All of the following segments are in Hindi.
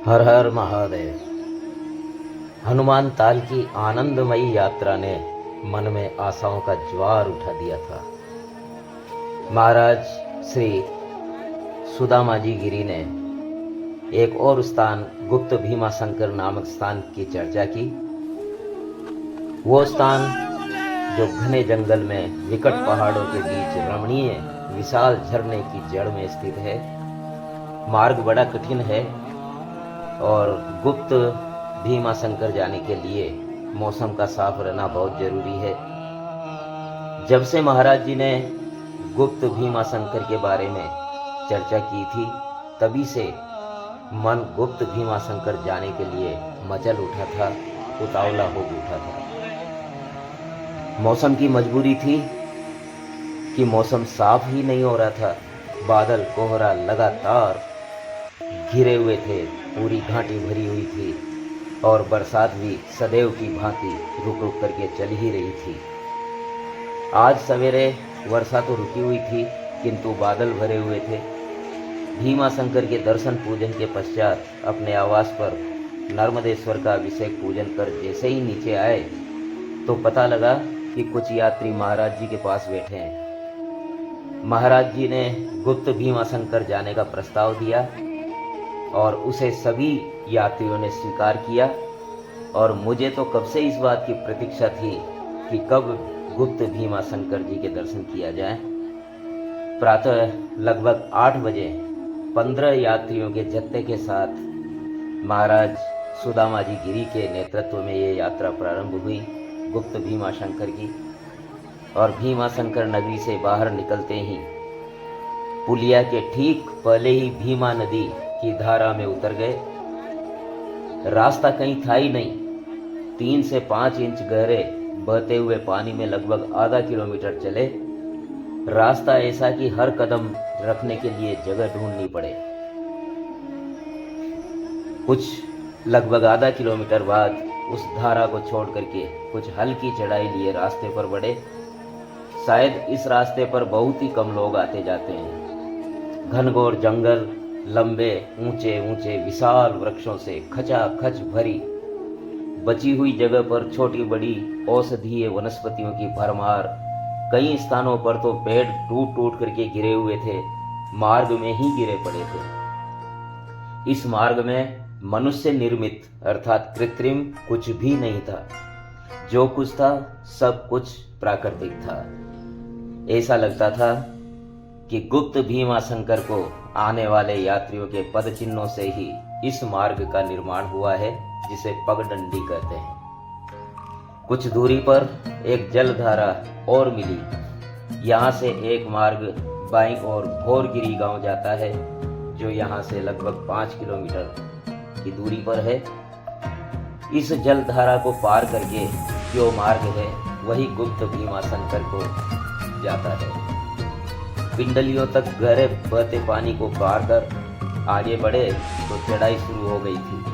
हर हर महादेव। हनुमान ताल की आनंदमयी यात्रा ने मन में आशाओं का ज्वार उठा दिया था। महाराज श्री सुदामाजी गिरी ने एक और स्थान गुप्त भीमाशंकर नामक स्थान की चर्चा की। वो स्थान जो घने जंगल में विकट पहाड़ों के बीच रमणीय विशाल झरने की जड़ में स्थित है। मार्ग बड़ा कठिन है और गुप्त भीमाशंकर जाने के लिए मौसम का साफ रहना बहुत जरूरी है। जब से महाराज जी ने गुप्त भीमाशंकर के बारे में चर्चा की थी, तभी से मन गुप्त भीमाशंकर जाने के लिए मचल उठा था, उतावला हो उठा था। मौसम की मजबूरी थी कि मौसम साफ ही नहीं हो रहा था। बादल कोहरा लगातार घिरे हुए थे, पूरी घाटी भरी हुई थी और बरसात भी सदैव की भांति रुक रुक करके चल ही रही थी। आज सवेरे वर्षा तो रुकी हुई थी, किंतु बादल भरे हुए थे। भीमाशंकर के दर्शन पूजन के पश्चात अपने आवास पर नर्मदेश्वर का अभिषेक पूजन कर जैसे ही नीचे आए तो पता लगा कि कुछ यात्री महाराज जी के पास बैठे हैं। महाराज जी ने गुप्त भीमाशंकर जाने का प्रस्ताव दिया और उसे सभी यात्रियों ने स्वीकार किया। और मुझे तो कब से इस बात की प्रतीक्षा थी कि कब गुप्त भीमाशंकर जी के दर्शन किया जाए। प्रातः लगभग 8 बजे 15 यात्रियों के जत्थे के साथ महाराज सुदामाजी गिरी के नेतृत्व में ये यात्रा प्रारंभ हुई गुप्त भीमाशंकर की। और भीमाशंकर नगरी से बाहर निकलते ही पुलिया के ठीक पहले ही भीमा नदी की धारा में उतर गए। रास्ता कहीं था ही नहीं। 3 से 5 इंच गहरे बहते हुए पानी में लगभग आधा किलोमीटर चले। रास्ता ऐसा कि हर कदम रखने के लिए जगह ढूंढनी पड़े। कुछ लगभग आधा किलोमीटर बाद उस धारा को छोड़ करके कुछ हल्की चढ़ाई लिए रास्ते पर बढ़े। शायद इस रास्ते पर बहुत ही कम लोग आते जाते हैं। घनघोर जंगल, लंबे ऊंचे ऊंचे विशाल वृक्षों से खचाखच भरी, बची हुई जगह पर छोटी बड़ी औषधीय वनस्पतियों की भरमार। कई स्थानों पर तो पेड़ टूट टूट करके गिरे हुए थे, मार्ग में ही गिरे पड़े थे। इस मार्ग में मनुष्य निर्मित अर्थात कृत्रिम कुछ भी नहीं था। जो कुछ था सब कुछ प्राकृतिक था। ऐसा लगता था कि गुप्त भीमाशंकर को आने वाले यात्रियों के पद चिन्हों से ही इस मार्ग का निर्माण हुआ है, जिसे पगडंडी कहते हैं। कुछ दूरी पर एक जलधारा और मिली। यहाँ से एक मार्ग बाईं ओर घोरगिरी गांव जाता है, जो यहाँ से लगभग 5 किलोमीटर की दूरी पर है। इस जलधारा को पार करके जो मार्ग है वही गुप्त भीमाशंकर को जाता है। पिंडलियों तक गहरे बहते पानी को पार कर आगे बढ़े तो चढ़ाई शुरू हो गई थी।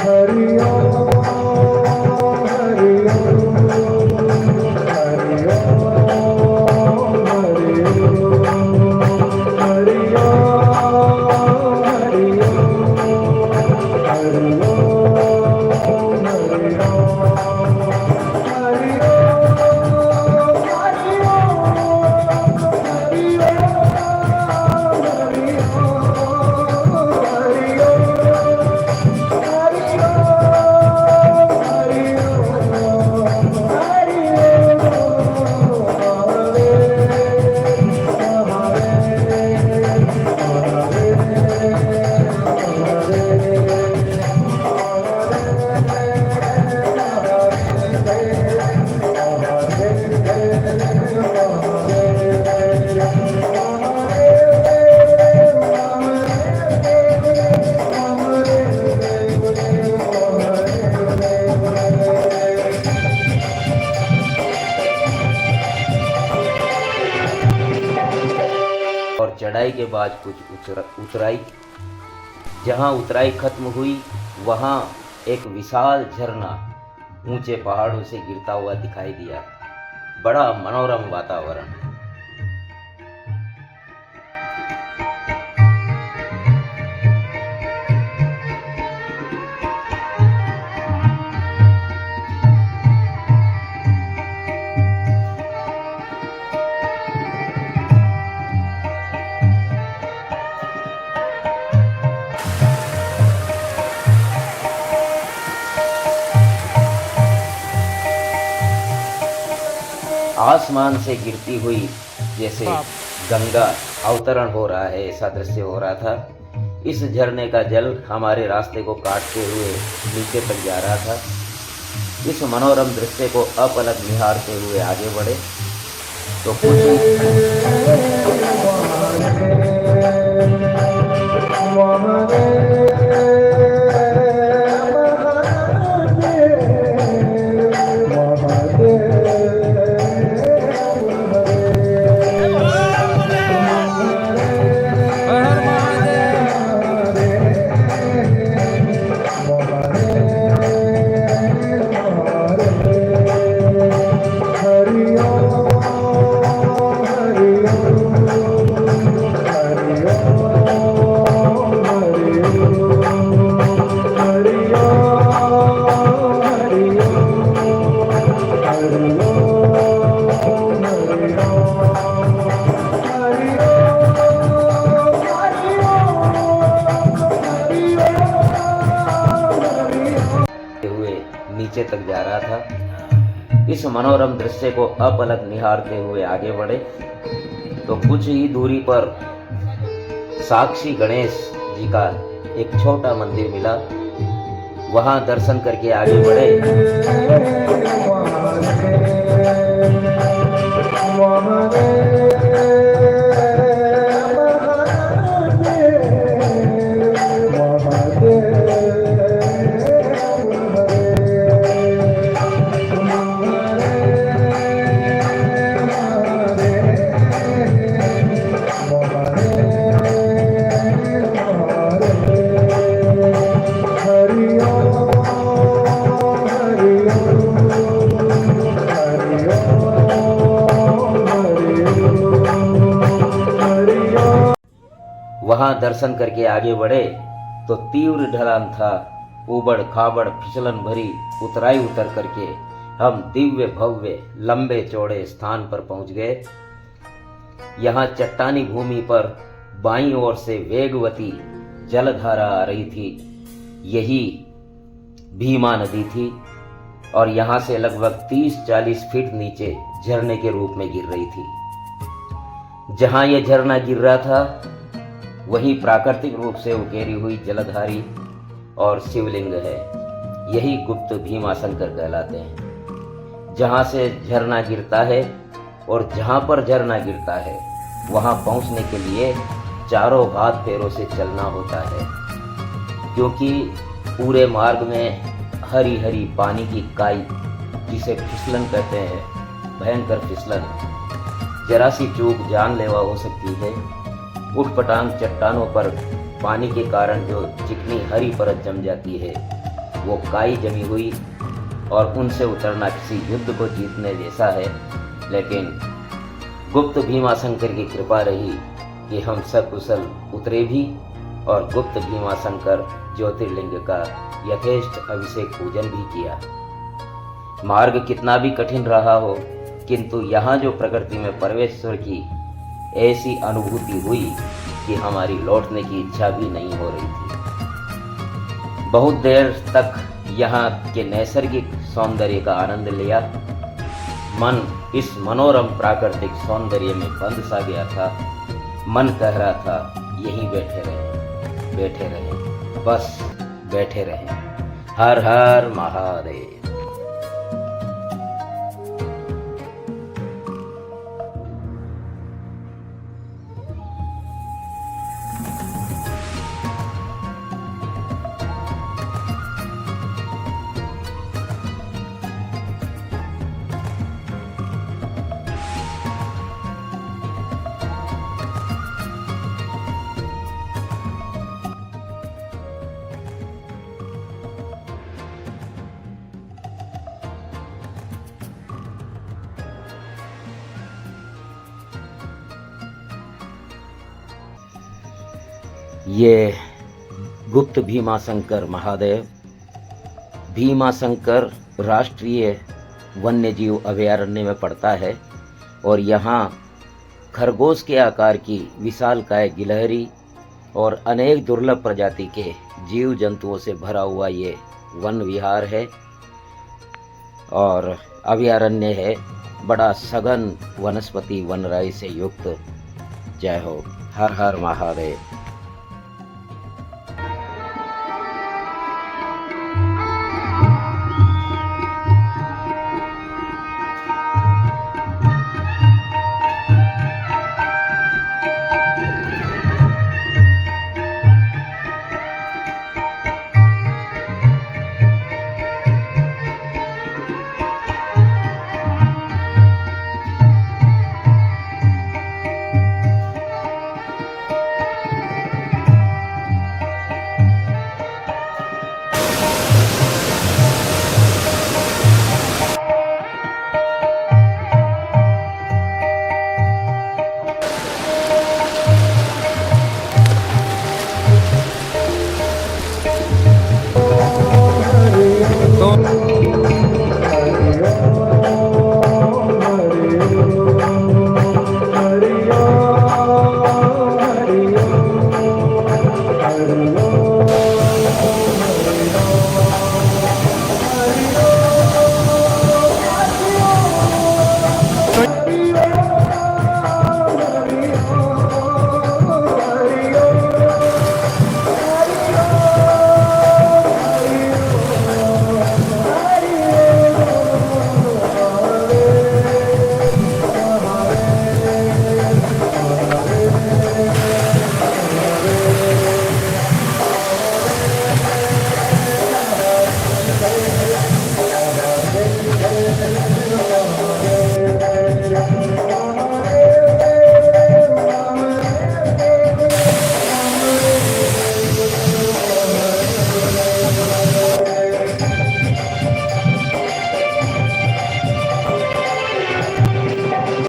हरि ओम। के बाद कुछ उतराई। जहाँ उतराई खत्म हुई वहाँ एक विशाल झरना ऊंचे पहाड़ों से गिरता हुआ दिखाई दिया। बड़ा मनोरम वातावरण। आसमान से गिरती हुई जैसे गंगा अवतरण हो रहा है, ऐसा दृश्य हो रहा था। इस झरने का जल हमारे रास्ते को काटते हुए नीचे तक जा रहा था। इस मनोरम दृश्य को अपलक निहारते हुए आगे बढ़े तो नीचे तक जा रहा था। इस मनोरम दृश्य को अपलक निहारते हुए आगे बढ़े तो कुछ ही दूरी पर साक्षी गणेश जी का एक छोटा मंदिर मिला। वहां दर्शन करके आगे बढ़े वहां दर्शन करके आगे बढ़े तो तीव्र ढलान था। ऊबड़ खाबड़ फिसलन भरी उतराई उतर करके हम दिव्य भव्य लंबे चौड़े स्थान पर पहुंच गए। यहाँ चट्टानी भूमि पर बाईं ओर से वेगवती जलधारा आ रही थी। यही भीमा नदी थी और यहाँ से लगभग 30-40 फीट नीचे झरने के रूप में गिर रही थी। जहाँ यह झरना गिर रहा था वही प्राकृतिक रूप से उकेरी हुई जलधारी और शिवलिंग है। यही गुप्त भीमा शंकर कहलाते हैं। जहाँ से झरना गिरता है और जहाँ पर झरना गिरता है वहाँ पहुँचने के लिए चारों हाथ पैरों से चलना होता है, क्योंकि पूरे मार्ग में हरी हरी पानी की काई, जिसे फिसलन कहते हैं, भयंकर फिसलन, जरा सी चूक जानलेवा हो सकती है। उठपटांग चट्टानों पर पानी के कारण जो चिकनी हरी परत जम जाती है वो काई जमी हुई और उनसे उतरना किसी युद्ध को जीतने जैसा है। लेकिन गुप्त भीमा शंकर की कृपा रही कि हम सकुशल उतरे भी और गुप्त भीमा शंकर ज्योतिर्लिंग का यथेष्ट अभिषेक पूजन भी किया। मार्ग कितना भी कठिन रहा हो, किंतु यहाँ जो प्रकृति में परमेश्वर की ऐसी अनुभूति हुई कि हमारी लौटने की इच्छा भी नहीं हो रही थी। बहुत देर तक यहाँ के नैसर्गिक सौंदर्य का आनंद लिया। मन इस मनोरम प्राकृतिक सौंदर्य में बंद सा गया था। मन कह रहा था यहीं बैठे रहे, बैठे रहे, बस बैठे रहे। हर हर महादेव। ये गुप्त भीमाशंकर महादेव भीमाशंकर राष्ट्रीय वन्यजीव अभयारण्य में पड़ता है और यहाँ खरगोश के आकार की विशालकाय गिलहरी और अनेक दुर्लभ प्रजाति के जीव जंतुओं से भरा हुआ ये वन विहार है और अभयारण्य है। बड़ा सघन वनस्पति वनराई से युक्त। जय हो। हर हर महादेव।